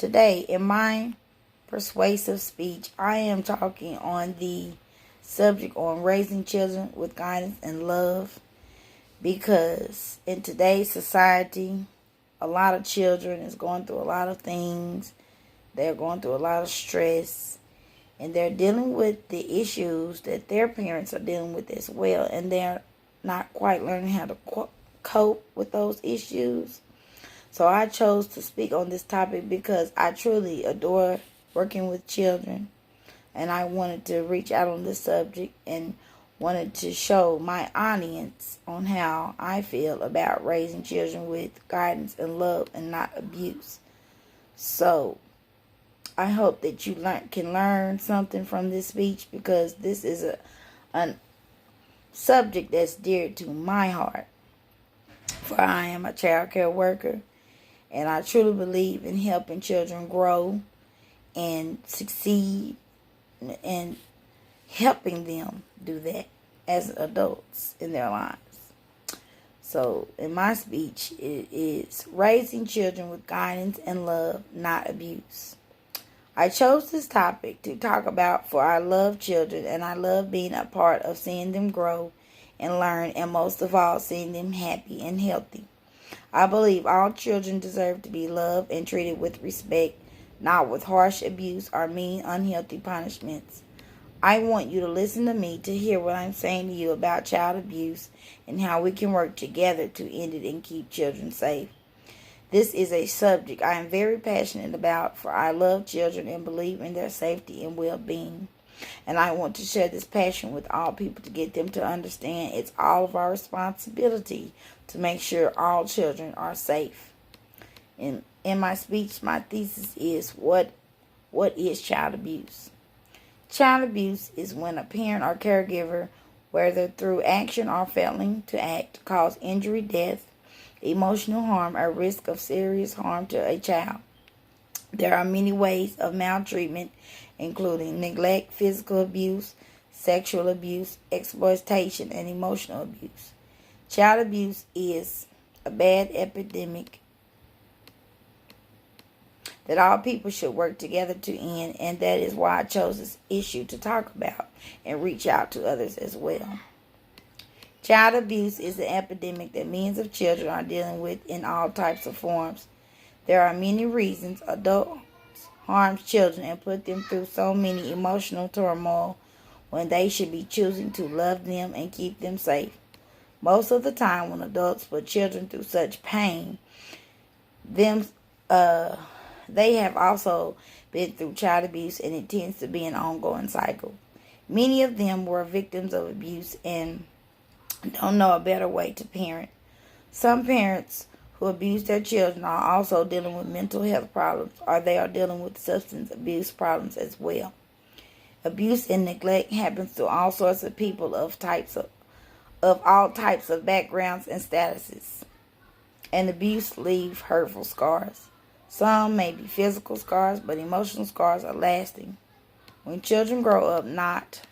Today, in my persuasive speech, I am talking on the subject on raising children with guidance and love, because in today's society, a lot of children is going through a lot of things. They're going through a lot of stress, and they're dealing with the issues that their parents are dealing with as well, and they're not quite learning how to cope with those issues. So I chose to speak on this topic because I truly adore working with children, and I wanted to reach out on this subject and wanted to show my audience on how I feel about raising children with guidance and love and not abuse. So I hope that you can learn something from this speech, because this is a subject that's dear to my heart. For I am a child care worker, and I truly believe in helping children grow and succeed and helping them do that as adults in their lives. So in my speech, it is raising children with guidance and love, not abuse. I chose this topic to talk about, for I love children, and I love being a part of seeing them grow and learn, and most of all, seeing them happy and healthy. I believe all children deserve to be loved and treated with respect, not with harsh abuse or mean, unhealthy punishments. I want you to listen to me to hear what I'm saying to you about child abuse and how we can work together to end it and keep children safe. This is a subject I am very passionate about, for I love children and believe in their safety and well-being. And I want to share this passion with all people to get them to understand it's all of our responsibility to make sure all children are safe. In my speech, my thesis is what is child abuse? Child abuse is when a parent or caregiver, whether through action or failing to act, cause injury, death, emotional harm, or risk of serious harm to a child. There are many ways of maltreatment, including neglect, physical abuse, sexual abuse, exploitation, and emotional abuse. Child abuse is a bad epidemic that all people should work together to end, and that is why I chose this issue to talk about and reach out to others as well. Child abuse is an epidemic that millions of children are dealing with in all types of forms. There are many reasons adults harm children and put them through so many emotional turmoil when they should be choosing to love them and keep them safe. Most of the time when adults put children through such pain, they have also been through child abuse, and it tends to be an ongoing cycle. Many of them were victims of abuse and don't know a better way to parent. Some parents who abuse their children are also dealing with mental health problems, or they are dealing with substance abuse problems as well. Abuse and neglect happens to all sorts of people of all types of backgrounds and statuses. And abuse leaves hurtful scars. Some may be physical scars, but emotional scars are lasting. When children grow up not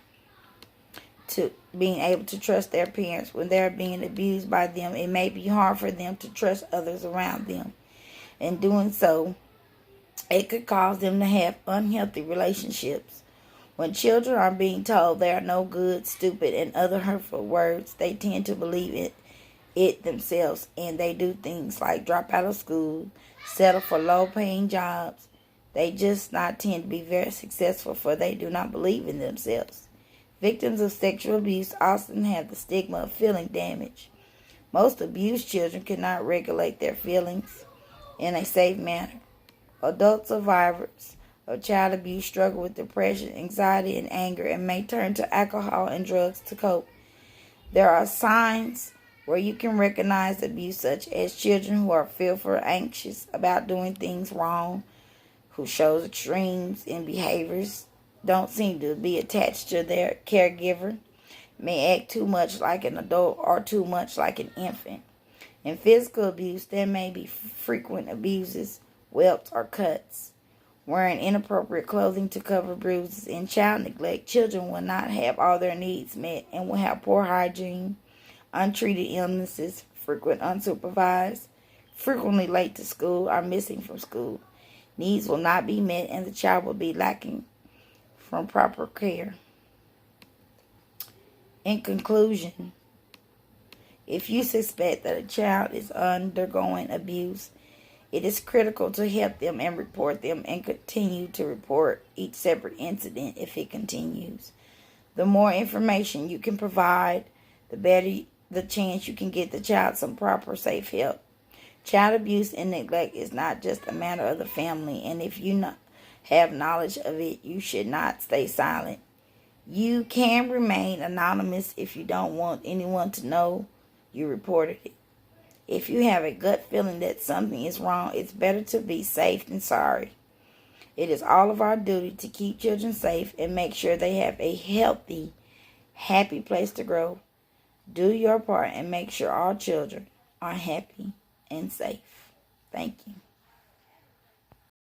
to being able to trust their parents when they're being abused by them, it may be hard for them to trust others around them. In doing so, it could cause them to have unhealthy relationships. When children are being told they are no good, stupid, and other hurtful words, they tend to believe it themselves, and they do things like drop out of school, settle for low-paying jobs. They just not tend to be very successful, for they do not believe in themselves. Victims of sexual abuse often have the stigma of feeling damage. Most abused children cannot regulate their feelings in a safe manner. Adult survivors of child abuse struggle with depression, anxiety, and anger, and may turn to alcohol and drugs to cope. There are signs where you can recognize abuse, such as children who are fearful or anxious about doing things wrong, who shows extremes in behaviors, don't seem to be attached to their caregiver, may act too much like an adult or too much like an infant. In physical abuse, there may be frequent abuses, welts, or cuts. Wearing inappropriate clothing to cover bruises. In child neglect, children will not have all their needs met and will have poor hygiene, untreated illnesses, frequent unsupervised, frequently late to school or missing from school. needs will not be met and the child will be lacking from proper care. In conclusion, if you suspect that a child is undergoing abuse, it is critical to help them and report them and continue to report each separate incident if it continues. The more information you can provide, the better the chance you can get the child some proper safe help. Child abuse and neglect is not just a matter of the family, and if you have knowledge of it, you should not stay silent. You can remain anonymous if you don't want anyone to know you reported it. If you have a gut feeling that something is wrong, it's better to be safe than sorry. It is all of our duty to keep children safe and make sure they have a healthy, happy place to grow. Do your part and make sure all children are happy and safe. Thank you.